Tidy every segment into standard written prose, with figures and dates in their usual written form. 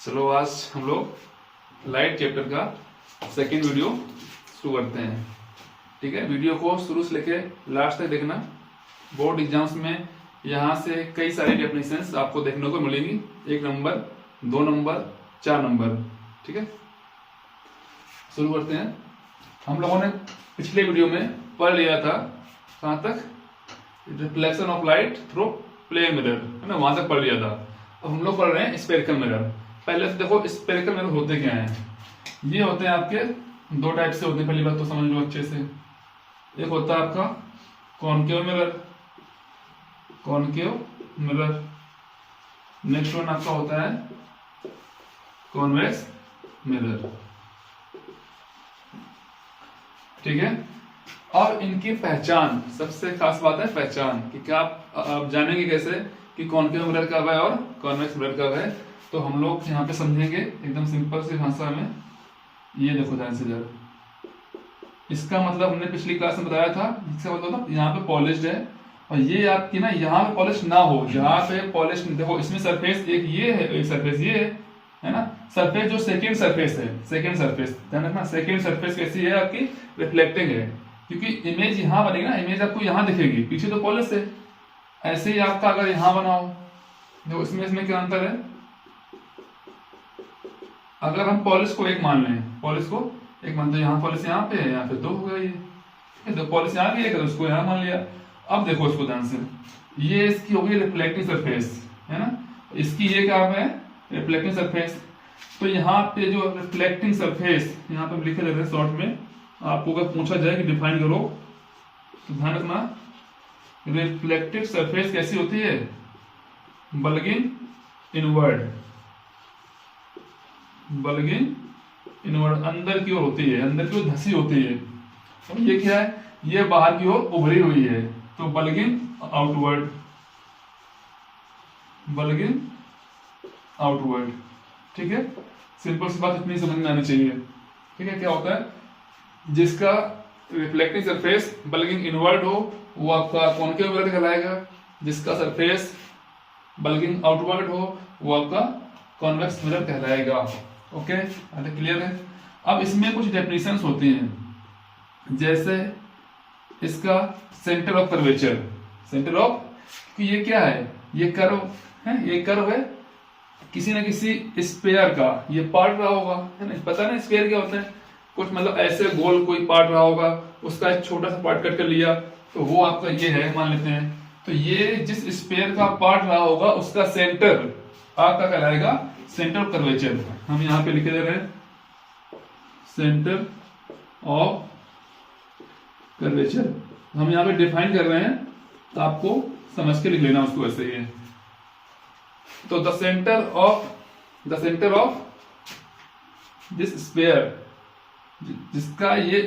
चलो आज हम लोग लाइट चैप्टर का सेकेंड वीडियो शुरू करते हैं। ठीक है, वीडियो को शुरू से लेके लास्ट तक देखना। बोर्ड एग्जाम्स में यहाँ से कई सारे डेफिनेशंस आपको देखने को मिलेंगी, 1 नंबर, 2 नंबर, 4 नंबर। ठीक है, शुरू करते हैं। हम लोगों ने पिछले वीडियो में पढ़ लिया था कहाँ तक, reflection of light through plane mirror, है ना, वहां तक पढ़ लिया था। अब हम लोग पढ़ रहे हैं स्फेरिकल मिरर। पहले तो देखो स्फेरिकल मिरर होते क्या हैं। ये होते हैं आपके दो टाइप से होते हैं, पहली बात तो समझ लो अच्छे से। एक होता है आपका concave mirror, concave mirror. Next one आपका होता है कॉन्वेक्स मिरर। ठीक है, और इनकी पहचान, सबसे खास बात है पहचान कि क्या आप जानेंगे कैसे कि कॉनकेव मिरर कब है और कॉन्वेक्स मिरर कब है। तो हम लोग यहाँ पे समझेंगे एकदम सिंपल सी भाषा में। ये देखो ध्यान से जरा, इसका मतलब हमने पिछली क्लास में बताया था, इसका मतलब यहाँ पे पॉलिश्ड है, और ये आपकी ना यहाँ पे पॉलिश ना हो, जहाँ पे पॉलिश देखो इसमें सरफेस एक ये है, एक सरफेस ये है ना। सरफेस जो सेकेंड सरफेस है, सेकेंड सरफेस ध्यान रखना, सेकेंड सरफेस कैसी है आपकी, रिफ्लेक्टिंग है, क्योंकि इमेज यहाँ बनेगी ना, इमेज आपको यहाँ दिखेगी, पीछे तो पॉलिश है। ऐसे ही आपका अगर यहाँ बनाओ, देखो इसमें क्या अंतर है। अगर हम पॉलिश को एक मान लें, पॉलिश को एक मान, तो यहाँ पॉलिश यहाँ पे है, यहाँ पे 2 हो गया ये, तो पॉलिश यहाँ की है, उसको यहाँ मान लिया। अब देखो इसको ध्यान से, ये इसकी हो गई रिफ्लेक्टिंग सरफेस, है ना, इसकी ये क्या है, रिफ्लेक्टिंग सरफेस। तो यहाँ पे जो रिफ्लेक्टिंग सरफेस, यहाँ पे लिखे रहते हैं शॉर्ट में, आपको अगर पूछा जाए कि डिफाइन करो तो ध्यान रखना, रिफ्लेक्टिव सरफेस कैसी होती है, बल्गिंग इनवर्ड, बल्गिंग इनवर्ड, अंदर की ओर होती है, अंदर की ओर धसी होती है। और ये क्या है, ये बाहर की ओर उभरी हुई है, तो बल्गिंग आउटवर्ड, बल्गिंग आउटवर्ड। ठीक है, सिंपल सी बात इतनी समझ में आनी चाहिए। ठीक है, क्या होता है, जिसका रिफ्लेक्टिंग सरफेस बल्गिंग इनवर्ड हो वो आपका कॉनकेव मिरर कहलाएगा, जिसका सरफेस बल्गिंग आउटवर्ड हो वो आपका कॉन्वेक्स मिरर कहलाएगा। ओके, क्लियर है। अब इसमें कुछ डेफिनेशंस होती हैं, जैसे इसका centre of curvature, centre of, कि ये क्या है, ये कर्व है, ये कर्व है किसी न किसी स्फीयर का, ये पार्ट रहा होगा, है ना, पता ना स्फीयर क्या होता है, कुछ मतलब ऐसे गोल कोई पार्ट रहा होगा, उसका एक छोटा सा पार्ट कट कर लिया, तो वो आपका ये है मान लेते हैं। तो ये जिस स्फीयर का पार्ट रहा होगा उसका सेंटर आपका कहलाएगा सेंटर ऑफ कर्वेचर। हम यहाँ पे लिखे दे रहे हैं सेंटर ऑफ कर्वेचर, हम यहाँ पे डिफाइन कर रहे हैं, तो आपको समझ के लिख लेना उसको ऐसे ही है। तो the centre of this sphere, जिसका ये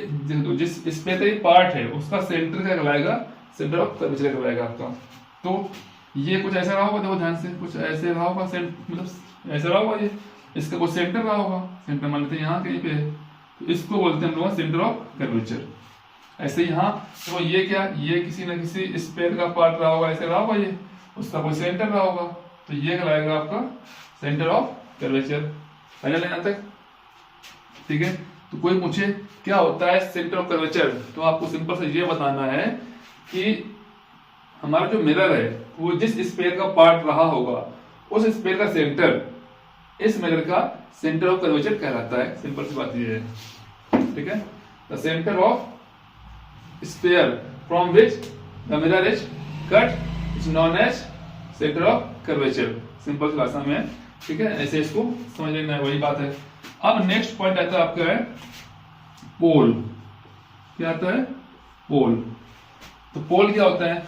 जिस स्फीयर का ये पार्ट है उसका सेंटर क्या कहलाएगा, सेंटर ऑफ कर्वेचर कहलाएगा आपका। तो ये कुछ ऐसा रहा होगा, देखो ध्यान से, कुछ ऐसे रहा होगा, मतलब ऐसे रहा होगा, ये इसका कुछ सेंटर रहा होगा, सेंटर मान लेते हैं यहाँ कहीं पे है, तो इसको बोलते हैं हम लोग सेंटर ऑफ कर्वेचर। ऐसे यहाँ तो ये क्या, ये किसी न किसी स्फीयर का पार्ट रहा होगा, ऐसे रहा होगा, ये उसका कोई सेंटर रहा होगा, तो ये कहलाएगा आपका सेंटर ऑफ कर्वेचर। फाइनल यहाँ तक, ठीक है। तो कोई पूछे क्या होता है सेंटर ऑफ कर्वेचर, तो आपको सिंपल से ये बताना है कि हमारा जो मिरर है वो जिस स्फीयर का पार्ट रहा होगा उस स्फीयर का सेंटर इस मिरर का सेंटर ऑफ कर्वेचर कहलाता है। सिंपल सी बात ये है। ठीक है, the centre of sphere from which the mirror is cut is known as centre of curvature, simple सी भाषा में। ठीक है, ऐसे इसको समझ लेना है, वही बात है। अब नेक्स्ट पॉइंट आता है आपका है पोल। क्या आता है, पोल। तो पोल क्या होता है,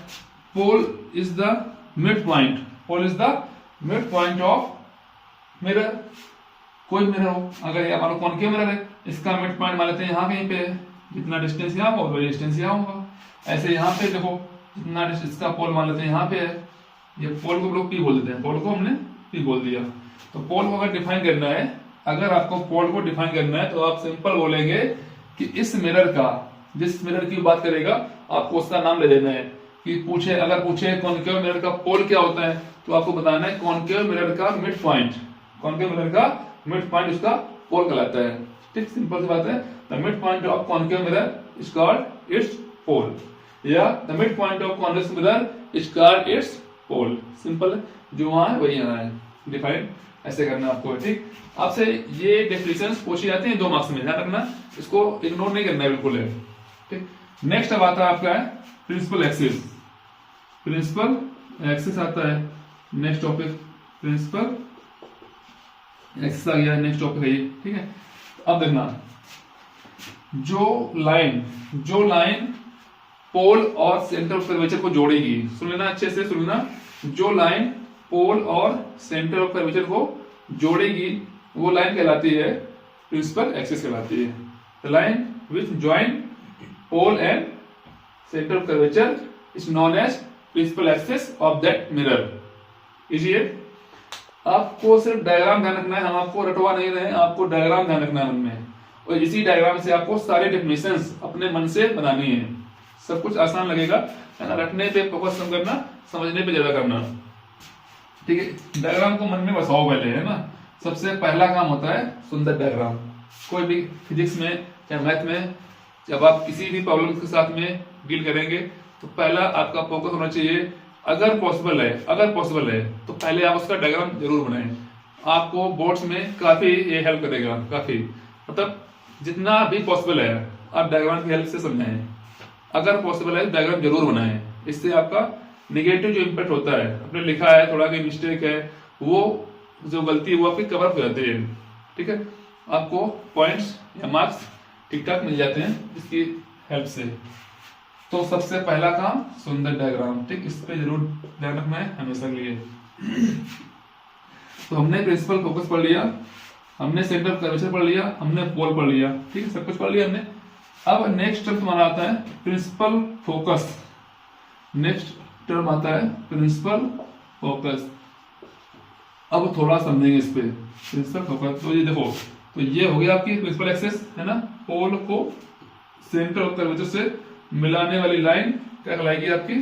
pole is the midpoint, pole is the midpoint of mirror. कोई मिरर हो, अगर ये हमारा कॉनकेव मिरर है, इसका मिड पॉइंट मान लेते हैं यहाँ कहीं पे है, जितना डिस्टेंस यहाँ होगा वही डिस्टेंस यहाँ होगा। ऐसे यहाँ पे देखो, जितना इसका पोल मान लेते हैं यहाँ पे है, ये पोल को लोग पी बोल देते हैं, पोल को हमने पी बोल दिया। तो पोल को अगर डिफाइन करना है, अगर आपको पोल को डिफाइन करना है तो आप सिंपल बोलेंगे कि इस मिरर का, जिस मिरर की बात करेगा आपको उसका नाम ले देना है। कि पूछे, अगर पूछे कॉनकेव मिरर का पोल क्या होता है, तो आपको बताना है कॉनकेव मिरर का मिड पॉइंट, कॉन्केव मिरर का मिड पॉइंट उसका पोल कहलाता है। ठीक, सिंपल सी बात है। The midpoint of concave mirror is called its pole, या the midpoint of convex mirror is called its pole. Simple है, जो वहां है वही यहाँ है, डिफाइन ऐसे करना आपको। ठीक, आपसे ये डेफिनेशंस पूछी जाती हैं 2 मार्क्स में, ध्यान रखना, इसको इग्नोर नहीं करना है बिल्कुल है। ठीक, नेक्स्ट अब आता है आपका है प्रिंसिपल एक्सिस। प्रिंसिपल एक्सिस आता है नेक्स्ट टॉपिक, प्रिंसिपल एक्सिस आ गया है, नेक्स्ट टॉपिक है ये। ठीक है, अब देखना, जो लाइन पोल और सेंटर ऑफ कर्वेचर को जोड़ेगी, सुन लेना अच्छे से, सुन लेना, जो लाइन पोल और सेंटर ऑफ कर्वेचर को जोड़ेगी वो लाइन कहलाती है प्रिंसिपल एक्सिस कहलाती है। The line which join pole and centre of curvature is known as principal axis of that mirror. Easy है, आपको सिर्फ डायग्राम ध्यान रखना है, हम आपको रटवा नहीं रहे हैं, आपको डायग्राम ध्यान रखना है मन में, और इसी डायग्राम से आपको सारे डेफिनेशंस अपने मन से बनानी है। सब कुछ आसान लगेगा, है ना, रटने पे फोकस कम करना, समझने पे ज्यादा करना। ठीक है, डायग्राम को मन में बसाओ पहले, है ना। सबसे पहला काम होता है सुंदर डायग्राम। कोई भी फिजिक्स में या मैथ में जब आप किसी भी प्रॉब्लम के साथ में डील करेंगे तो पहला आपका फोकस होना चाहिए, अगर पॉसिबल है तो पहले आप उसका डायग्राम जरूर बनाएं। आपको बोर्ड्स में काफी ये हेल्प करेगा, काफी, मतलब जितना भी पॉसिबल है आप डायग्राम की हेल्प से समझाएं। अगर पॉसिबल है डायग्राम जरूर बनाएं, इससे आपका निगेटिव जो इम्पैक्ट होता है, आपने लिखा है थोड़ा कोई मिस्टेक है, वो जो गलती है वो आपकी कवर हो जाती है। ठीक है, आपको पॉइंट्स या मार्क्स ठीक ठाक मिल जाते हैं इसकी हेल्प से। तो सबसे पहला काम सुंदर डायग्राम। ठीक, इस पे जरूर ध्यान रखना है हमेशा के लिए। तो हमने प्रिंसिपल फोकस पढ़ लिया, हमने सेंटर ऑफ कर्वेचर पढ़ लिया, हमने पोल पढ़ लिया। ठीक है, सब कुछ पढ़ लिया हमने। अब नेक्स्ट टर्म तुम्हारा आता है प्रिंसिपल फोकस। नेक्स्ट टर्म आता है प्रिंसिपल फोकस। अब थोड़ा समझेंगे इस पे प्रिंसिपल फोकस। तो ये देखो, तो ये हो गया आपकी प्रिंसिपल एक्सिस, है ना। पोल को सेंटर ऑफ कर्वेचर से मिलाने वाली लाइन क्या कहलाएगी आपकी,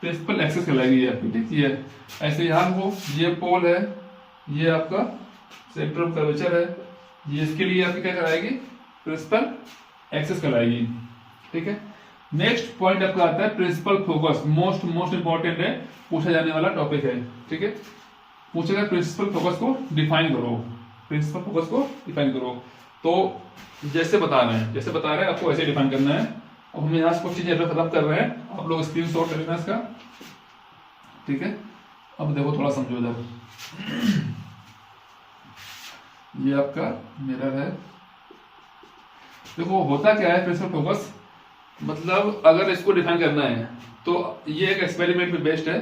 प्रिंसिपल एक्सिस कहलाएगी आपकी। ठीक, ये ऐसे यहाँ को, ये पोल है, ये आपका सेंटर ऑफ कर्वेचर है, ये इसके लिए आपकी क्या कहलाएगी, प्रिंसिपल एक्सिस कहलाएगी। ठीक है, नेक्स्ट पॉइंट आपका आता है प्रिंसिपल फोकस। मोस्ट इंपॉर्टेंट है, पूछा जाने वाला टॉपिक है। ठीक है, पूछेगा प्रिंसिपल फोकस को डिफाइन करो, प्रिंसिपल फोकस को डिफाइन करो। तो जैसे बता रहे हैं आपको ऐसे डिफाइन करना है। अब हम यहाँ से कुछ चीजें खत्म कर रहे हैं, आप लोग स्क्रीनशॉट ले लेना इसका। ठीक है, अब देखो थोड़ा समझो इधर, ये आपका मिरर है। देखो होता क्या है प्रिंसिपल फोकस, मतलब अगर इसको डिफाइन करना है तो ये एक एक्सपेरिमेंट में बेस्ड है।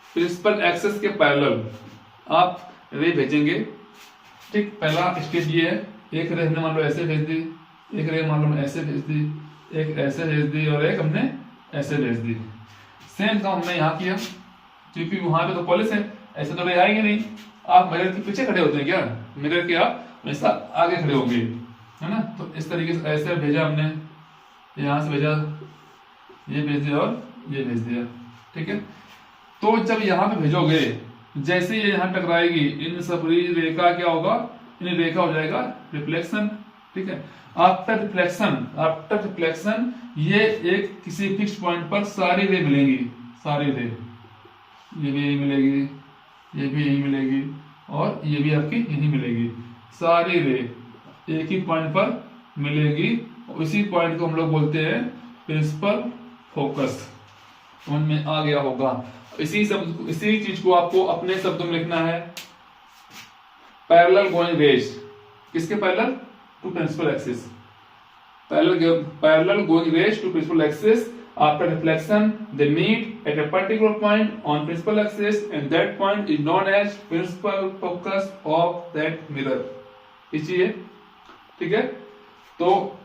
प्रिंसिपल एक्सिस के पैरेलल आप रे भेजेंगे। ठीक, पहला स्टेप ये है, एक रे हमने मान लो ऐसे भेज दी, एक रे मान लो ऐसे भेज दी, एक ऐसे भेज दी और एक हमने ऐसे भेज दी। सेम काम हमने यहाँ किया, क्योंकि वहां पे तो पॉलिश है, ऐसे तो रे आएंगे नहीं। आप मिरर के पीछे खड़े होते हैं क्या, मिरर के आप हमेशा आगे खड़े होंगे, है ना। तो इस तरीके से ऐसे भेजा हमने, यहाँ से भेजा, ये भेज दिया और ये भेज दिया। ठीक है, तो जब यहाँ पे भेजोगे, जैसे ये यहाँ टकराएगी, इन सब रेखा क्या होगा, इन रेखा हो जाएगा रिफ्लेक्शन। ठीक है, आफ्टर रिफ्लेक्शन ये एक किसी फिक्स पॉइंट पर सारी रे मिलेंगी, सारी रे, ये भी यही मिलेगी, ये भी यही मिलेगी और ये भी आपकी यही मिलेगी। सारी रे एक ही पॉइंट पर मिलेगी, इसी पॉइंट को हम लोग बोलते हैं प्रिंसिपल फोकस। समझ में आ गया होगा। इसी चीज को आपको अपने शब्दों में लिखना है, पैरेलल गोइंग रेज। किसके parallel, to principal axis. Parallel going rays to principal axis, after reflection they meet at a particular point on principal axis and that point is known as principal focus of that mirror। इसी है। ठीक है, तो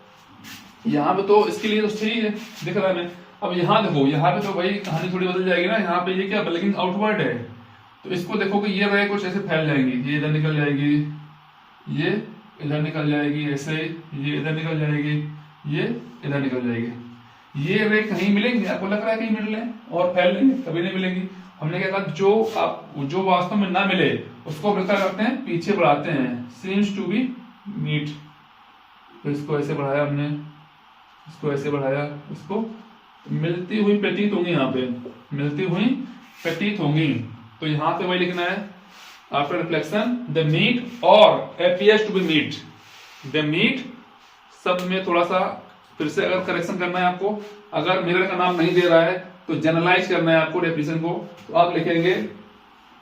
यहाँ पे तो इसके लिए तो सही है, दिख रहा है। अब यहाँ देखो, यहाँ पे तो भाई कहानी थोड़ी बदल जाएगी ना। यहाँ पे ये क्या ब्लिंकिंग आउटवर्ड है, तो इसको देखो कि ये रे कुछ ऐसे फैल जाएंगी, ये इधर निकल जाएगी, ये इधर निकल जाएगी, ऐसे ये इधर निकल जाएगी, ये इधर निकल जाएगी। ये रे कहीं मिलेंगे, आपको लग रहा है कहीं मिल रहे हैं और फैल लेंगे, कभी नहीं मिलेंगी। हमने क्या कहा, जो वास्तव में ना मिले उसको हम क्या करते हैं, पीछे बढ़ाते हैं, सीम्स टू बी मीट। तो इसको ऐसे बढ़ाया हमने, इसको ऐसे बढ़ाया, इसको मिलती हुई प्रतीत होंगी, यहाँ पे मिलती हुई प्रतीत होंगी। तो यहाँ पे वही लिखना है, आफ्टर रिफ्लेक्शन द मीट और appears to be meet. They meet शब्द में थोड़ा सा फिर से अगर करेक्शन करना है आपको, अगर मिरर का नाम नहीं दे रहा है तो जनरलाइज करना है आपको डेफिनेशन को, तो आप लिखेंगे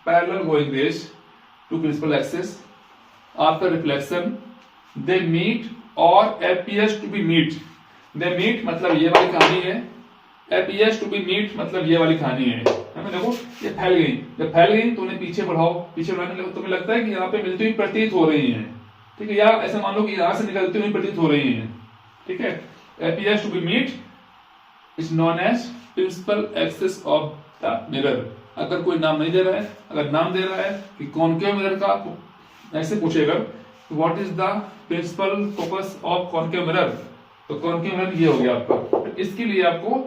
parallel going rays to principal axis after reflection they meet और appears to be meet. They meet मतलब ये वाली कहानी है, अपीयर्स टू बी मीट मतलब ये वाली कहानी है। देखो ये फैल गई, जब फैल गई तो उन्हें पीछे बढ़ाओ, पीछे बढ़ाने लगे तुम्हें लगता है कि यहाँ पे मिलती हुई प्रतीत हो रही है, ठीक है, या ऐसा मान लो कि यहाँ से निकलती हुई प्रतीत हो रही है, ठीक है। appears to be meet is known as principal axis of the mirror। अगर कोई नाम नहीं दे रहा है, अगर नाम दे रहा है कि कॉनकेव मिरर का, ऐसे पूछेगा what is the principal focus of concave mirror, तो कॉनकेव मिरर ये हो गया आपका। इसके लिए आपको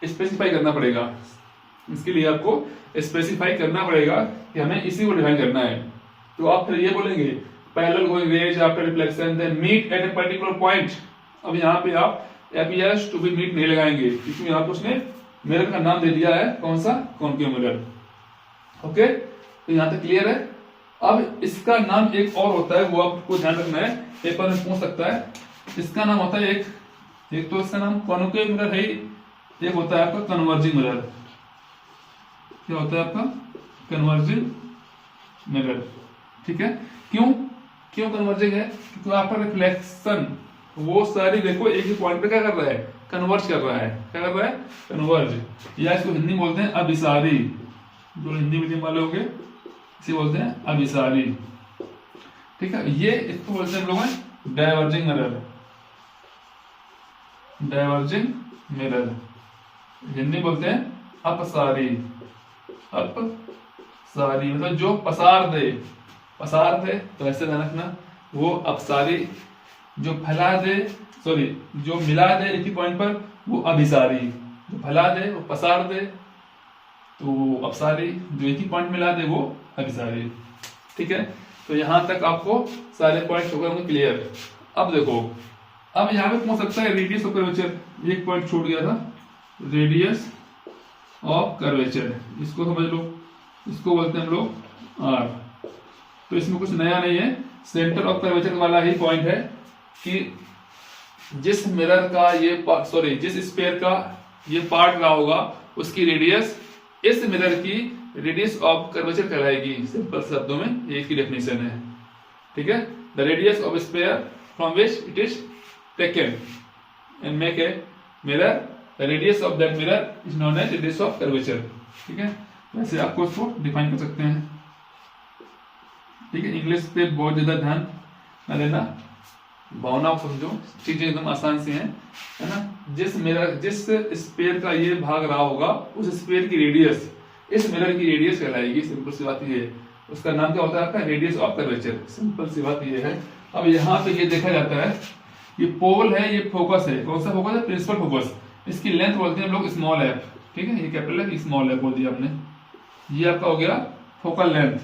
स्पेसिफाई करना पड़ेगा, इसके लिए आपको स्पेसिफाई करना पड़ेगा कि हमें इसी को डिफाइन करना है। तो आप फिर ये बोलेंगे parallel going rays after reflection then meet at a particular point. अब यहाँ पे आप अपीयर्स टू बी मीट नहीं लगाएंगे, क्योंकि यहाँ पे उसने मिरर का नाम दे दिया है, कौन सा, कॉनकेव मिरर। ओके, तो यहाँ तक क्लियर है। अब इसका नाम एक और होता है, वो आपको ध्यान रखना है, पेपर में पूछ सकता है। इसका नाम होता है एक तो इसका नाम कॉनकेव मिरर है, एक होता है आपका कन्वर्जिंग मिरर। क्या होता है आपका, कन्वर्जिंग मिरर, ठीक है। क्यों कन्वर्जिंग है, क्योंकि आपका रिफ्लेक्शन वो सारी देखो एक ही पॉइंट पे क्या कर रहा है, कन्वर्ज कर रहा है। क्या कर रहा है, कन्वर्ज, या इसको हिंदी में बोलते हैं अभिसारी। जो हिंदी मीडियम वाले होंगे इसे बोलते हैं अभिसारी, ठीक है। ये इसको बोलते हैं हम लोग diverging mirror. Diverging mirror Hindi बोलते हैं अपसारी। अपसारी मतलब जो पसार दे, तो ऐसे ध्यान रखना, वो अपसारी। जो फैला दे, सॉरी, जो मिला दे एक ही पॉइंट पर, वो अभिसारी। जो फैला दे, वो पसार दे, तो अपसारी। जो एक ही पॉइंट मिला दे, वो अभिसारी, ठीक है। तो यहां तक आपको सारे पॉइंट हो गए क्लियर। अब देखो, अब यहाँ पे पूछ सकता है रेडियस ऑफ कर्वेचर, एक पॉइंट छूट गया था, रेडियस ऑफ कर्वेचर, इसको समझ लो, इसको बोलते हैं हम लोग आर। तो इसमें कुछ नया नहीं है, सेंटर ऑफ कर्वेचर वाला ही पॉइंट है कि जिस मिरर का ये सॉरी जिस स्फीयर का ये पार्ट रहा होगा, उसकी रेडियस इस मिरर की रेडियस ऑफ कर्वेचर कहलाएगी। सिंपल शब्दों में एक ही डेफिनेशन है, ठीक है। The radius of sphere from which it is taken and make a mirror, the radius of that mirror is known as radius of curvature, ठीक है। वैसे आपको इसको डिफाइन कर सकते हैं, ठीक है। इंग्लिश पे बहुत ज्यादा ध्यान न देना, भावना को समझो, चीजें एकदम आसान सी हैं, है ना। जिस स्फीयर का ये भाग रहा होगा, उस स्फीयर की रेडियस इस मिरर की रेडियस कहलाएगी। सिंपल सी बात ये है, उसका नाम क्या होता है आपका, रेडियस ऑफ कर्वेचर। सिंपल सी बात ये है। अब यहाँ पे ये देखा जाता है, ये पोल है, ये फोकस है, कौन सा फोकस है, प्रिंसिपल फोकस। इसकी लेंथ बोलते हैं हम लोग स्मॉल एफ, ठीक है। ये कैपिटल है, स्मॉल एफ बोल दिया हमने। ये आपका हो गया फोकल लेंथ,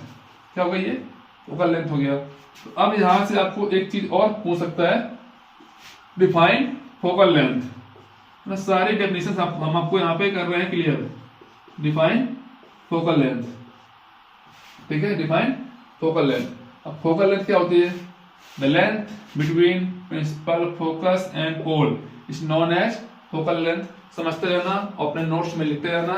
क्या हो गया, ये फोकल लेंथ हो गया। तो अब यहां से आपको एक चीज और पूछ सकता है, डिफाइन फोकल लेंथ। सारी डेफिनेशन हम आपको यहाँ पे कर रहे हैं क्लियर। डिफाइन फोकल लेंथ, ठीक है, डिफाइन फोकल लेंथ। अब फोकल लेंथ क्या होती है, the length between principal focus and pole is known as focal length. समझते रहना, अपने नोट्स में लिखते रहना,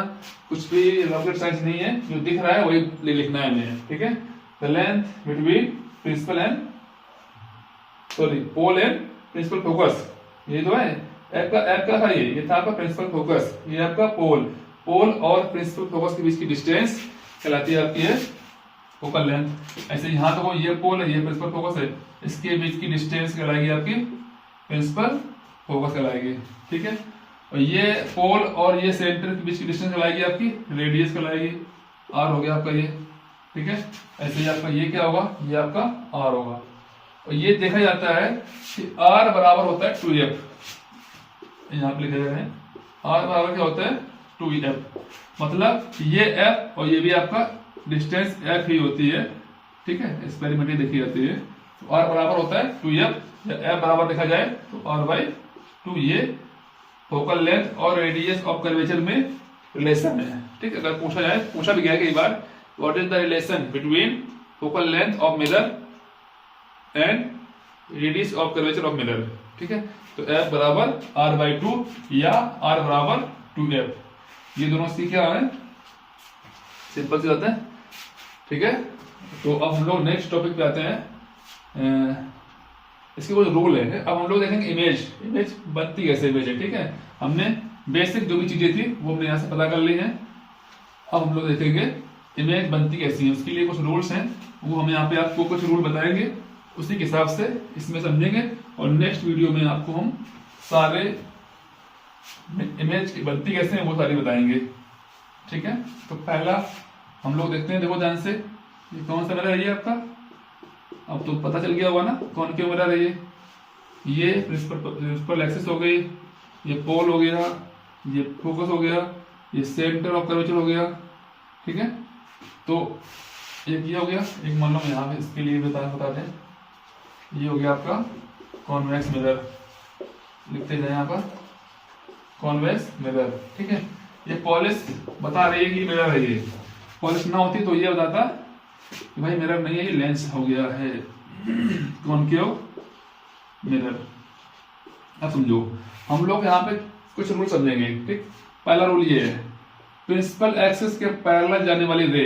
कुछ भी रॉकेट साइंस नहीं है, जो दिख रहा है वही लिखना है हमें, ठीक है। The length between principal and sorry pole and principal focus, ये तो है एफ का था, ये था आपका प्रिंसिपल फोकस, ये आपका पोल और प्रिंसिपल फोकस के बीच की डिस्टेंस कहलाती है आपकी है फोकल लेंथ। ऐसे यहाँ तो ये पोल है, ये प्रिंसिपल फोकस है, इसके बीच की डिस्टेंस कहलाएगी आपकी प्रिंसिपल फोकस कहलाएगी, ठीक है। और ये पोल और ये सेंटर के बीच की डिस्टेंस कहलाएगी आपकी रेडियस कहलाएगी, आर हो गया आपका ये, ठीक है। ऐसे ही आपका ये क्या होगा, ये आपका आर होगा। और ये देखा जाता है कि आर बराबर होता है 2f, यहाँ पे लिखे जा रहे हैं, आर बराबर क्या होता है 2f, मतलब ये f और ये भी आपका डिस्टेंस f ही होती है, ठीक है, एक्सपेरिमेंट ही देखी जाती है। तो r बराबर होता है 2f, या f बराबर देखा जाए तो r/2, ये फोकल लेंथ और रेडियस ऑफ कर्वेचर में रिलेशन है, ठीक है। अगर पूछा भी गया कई बार, what is the relation between focal length of mirror and radius of curvature of mirror, ठीक है। तो f बराबर r/2 या r बराबर 2f, ये दोनों सी क्या है, सिंपल सी बात है, ठीक है। तो अब हम लोग नेक्स्ट टॉपिक पे आते हैं। इसके कुछ रूल है। अब हम लोग देखेंगे इमेज बनती कैसे इमेज है, ठीक है। हमने बेसिक जो भी चीजें थी वो हमने यहाँ से पता कर ली है। अब हम लोग देखेंगे इमेज बनती कैसी है, उसके लिए कुछ रूल्स हैं, वो हम यहाँ पे आपको कुछ रूल बताएंगे, उसी के हिसाब से इसमें समझेंगे, और नेक्स्ट वीडियो में आपको हम सारे इमेज बनती कैसे है वो सारी बताएंगे, ठीक है। तो पहला हम लोग देखते हैं, देखो ध्यान से, ये कौन सा मिरर है ये आपका, अब तो पता चल गया होगा ना कौन क्यों मिरर है ये प्रिंसिपल एक्सिस हो गई, ये पोल हो गया, ये फोकस हो गया, ये सेंटर ऑफ कर्वेचर हो गया, ठीक है। तो एक ये हो गया, एक मान लो यहाँ पे इसके लिए बता दें, ये हो गया आपका कॉन्वेक्स मिरर, लिखते जाए यहाँ पर कॉन्वेक्स मिरर, ठीक है। ये पॉलिश बता रही है कि मिरर है, ये पॉलिश ना होती तो ये बताता कि भाई मिरर नहीं है, ये लेंस हो गया है कॉनकेव मिरर। अब समझो, हम लोग यहाँ पे कुछ रूल समझेंगे, ठीक। पहला रूल ये है, प्रिंसिपल एक्सिस के पैरेलल जाने वाली रे,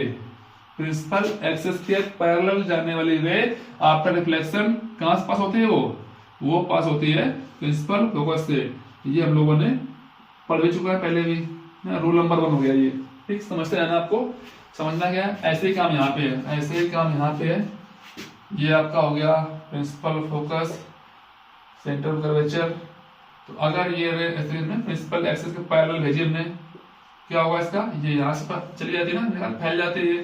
प्रिंसिपल एक्सिस के पैरेलल जाने वाली रे आफ्टर रिफ्लेक्शन कहां से पास होती है, वो पास होती है प्रिंसिपल फोकस से। ये हम लोगों ने पढ़ भी चुका है पहले भी, रूल नंबर 1 हो गया ये, ठीक। समझते हैं ना, आपको समझना क्या है, ऐसे ही काम यहाँ पे है, ऐसे ही काम यहाँ पे है। ये आपका हो गया principal focus, centre of curvature. तो अगर ये रे ऐसे में प्रिंसिपल एक्सिस के पैरेलल भेजिए हमने, क्या होगा इसका, ये यहाँ से चली जाती है ना, फैल जाती है,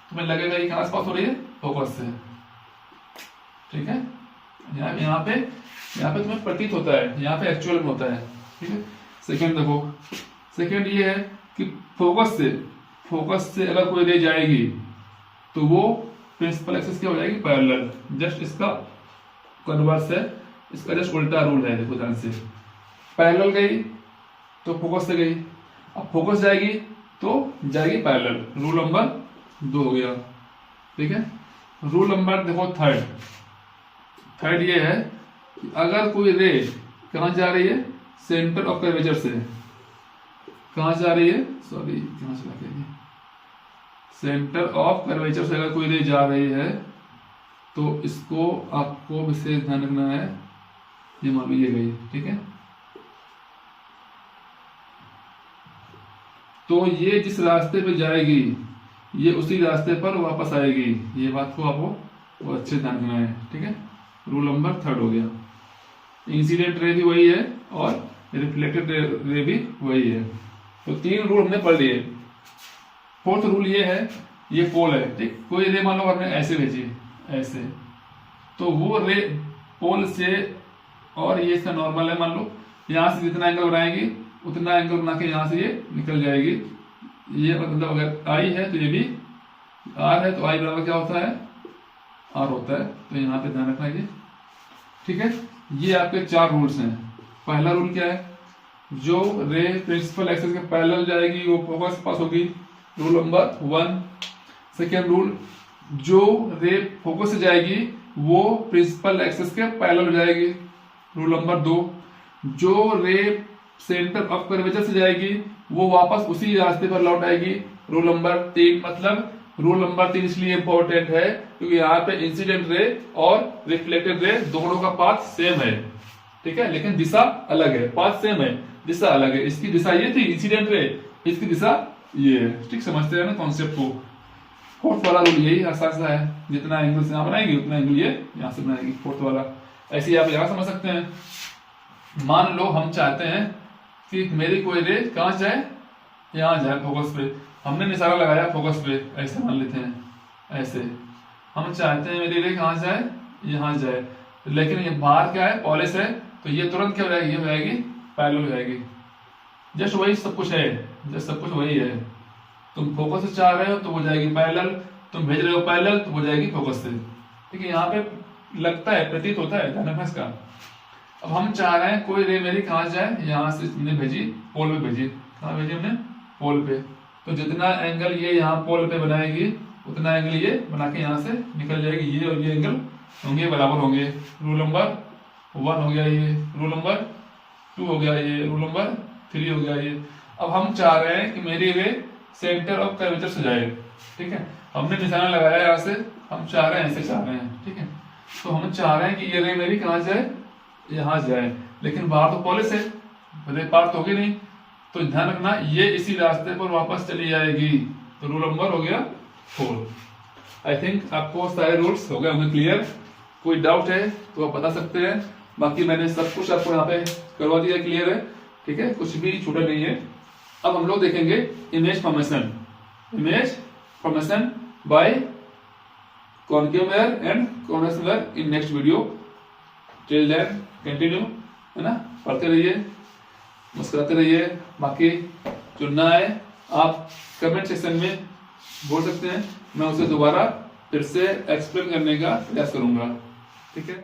तुम्हें लगेगा ये कहां से पास हो रही है, फोकस से, ठीक है। यहाँ पे तुम्हें प्रतीत होता है, यहाँ पे एक्चुअल में होता है, ठीक है। सेकंड देखो, सेकंड ये है कि फोकस से अगर कोई रे जाएगी तो वो प्रिंसिपल एक्सिस क्या हो जाएगी, पैरेलल, जस्ट इसका कन्वर्स है, इसका जस्ट उल्टा रूल है। देखो ध्यान से, पैरेलल गई तो फोकस से गई, अब फोकस जाएगी तो जाएगी पैरेलल, रूल नंबर 2 हो गया, ठीक है। रूल नंबर देखो थर्ड ये है कि अगर कोई रे कहां जा रही है, सेंटर ऑफ कर्वेचर से, कहां जा रही है, सॉरी कहां से लगे, सेंटर ऑफ कर्वेचर से अगर कोई रे जा रही है तो इसको आपको विशेष ध्यान रखना है, ये मान लो ये गई, ठीक है। तो ये जिस रास्ते पे जाएगी ये उसी रास्ते पर वापस आएगी, ये बात को आपको अच्छे ध्यान रखना है, ठीक है। रूल नंबर 3 हो गया। इंसिडेंट रे भी वही है और रिफ्लेक्टेड रे भी वही है, तो 3 रूल हमने पढ़ लिए। 4th रूल ये है, ये पोल है, ठीक। कोई रे मान लो हमने ऐसे भेजी, ऐसे, तो वो रे पोल से, और ये इसका नॉर्मल है, मान लो यहाँ से जितना एंगल बनाएगी उतना एंगल बना के यहाँ से ये निकल जाएगी। ये मतलब अगर आई है तो ये भी आर है, तो आई बराबर क्या होता है, आर होता है, तो यहाँ पे ध्यान रखना ये, ठीक है। ये आपके 4 रूल्स हैं। पहला रूल क्या है, जो रे प्रिंसिपल एक्सिस के पैरेलल जाएगी वो फोकस पास होगी, रूल नंबर 1। सेकेंड रूल, जो रे फोकस से जाएगी वो प्रिंसिपल एक्सिस के पैरेलल जाएगी, रूल नंबर 2। जो रे सेंटर ऑफ कर्वेचर से जाएगी वो वापस उसी रास्ते पर लौट आएगी, रूल नंबर 3। मतलब रूल नंबर 3 इसलिए इंपॉर्टेंट है क्योंकि यहाँ पे इंसिडेंट रे और रिफ्लेक्टेड रे दोनों का पाथ सेम है, ठीक है, लेकिन दिशा अलग है, पाथ सेम है, दिशा अलग है। इसकी दिशा ये थी इंसिडेंट रे, इसकी दिशा ये है, ठीक। समझते हैं ना कॉन्सेप्ट को। 4th वाला रूल यही आसान सा है, जितना एंगल से यहाँ बनाएगी उतना एंगल ये यहाँ से बनाएगी, 4th वाला। ऐसे ही आप यहाँ समझ सकते हैं। मान लो हम चाहते हैं कि मेरी कोई रे कहां जाए, यहाँ जाए फोकस पे, हमने निशाना लगाया फोकस पे, ऐसे मान लेते हैं, ऐसे हम चाहते हैं मेरी रे कहां जाए, यहाँ जाए, लेकिन ये बाहर क्या है, पॉलिश है, तो ये तुरंत क्या हो जाएगी, ये हो जाएगी पैरेलल हो जाएगी, जस्ट वही सब कुछ है, जस्ट सब कुछ वही है। तुम फोकस से चाह रहे हो तो वो जाएगी पैरेलल, तुम भेज रहे हो पैरेलल तो वो जाएगी फोकस से। ठीक है, यहाँ पे लगता है, प्रतीत होता है डायनामाइट्स का। अब हम चाह रहे हैं कोई रे मेरी कहाँ जाए, यहाँ से हमने भेजी पोल पे भेजी, कहाँ भेजी हमने, पोल पे। तो जितना एंगल ये यहाँ पोल पे बनाएगी उतना एंगल ये बना के यहाँ से निकल जाएगी। ये और ये एंगल होंगे बराबर होंगे। रूल नंबर 1 हो गया ये, रूल नंबर 2 हो गया ये, रूल नंबर 3 हो गया ये। अब हम चाह रहे हैं कि मेरी रे सेंटर ऑफ कर्वेचर से जाए। ठीक है, हमने निशाना लगाया यहाँ से, हम चाह रहे हैं ऐसे चाह रहे हैं। ठीक है, तो हम चाह रहे हैं कि ये रे मेरी कहाँ जाए, यहाँ जाए, लेकिन बाहर तो पॉलिस है, भले पार तो होगी नहीं, तो ध्यान रखना ये इसी रास्ते पर वापस चली जाएगी। तो रूल नंबर हो गया 4। आई थिंक आपको सारे रूल्स हो गए होंगे क्लियर। कोई डाउट है तो आप बता सकते हैं, बाकी मैंने सब कुछ आपको यहाँ पे करवा दिया, क्लियर है। ठीक है, कुछ भी छूटा नहीं है। अब हम लोग देखेंगे image formation, image formation by concave mirror and convex mirror in next video. Till then continue, है ना, पढ़ते रहिए, मुस्कुराते रहिए। बाकी चुनना है आप कमेंट सेक्शन में बोल सकते हैं, मैं उसे दोबारा फिर से एक्सप्लेन करने का प्रयास करूंगा। ठीक है।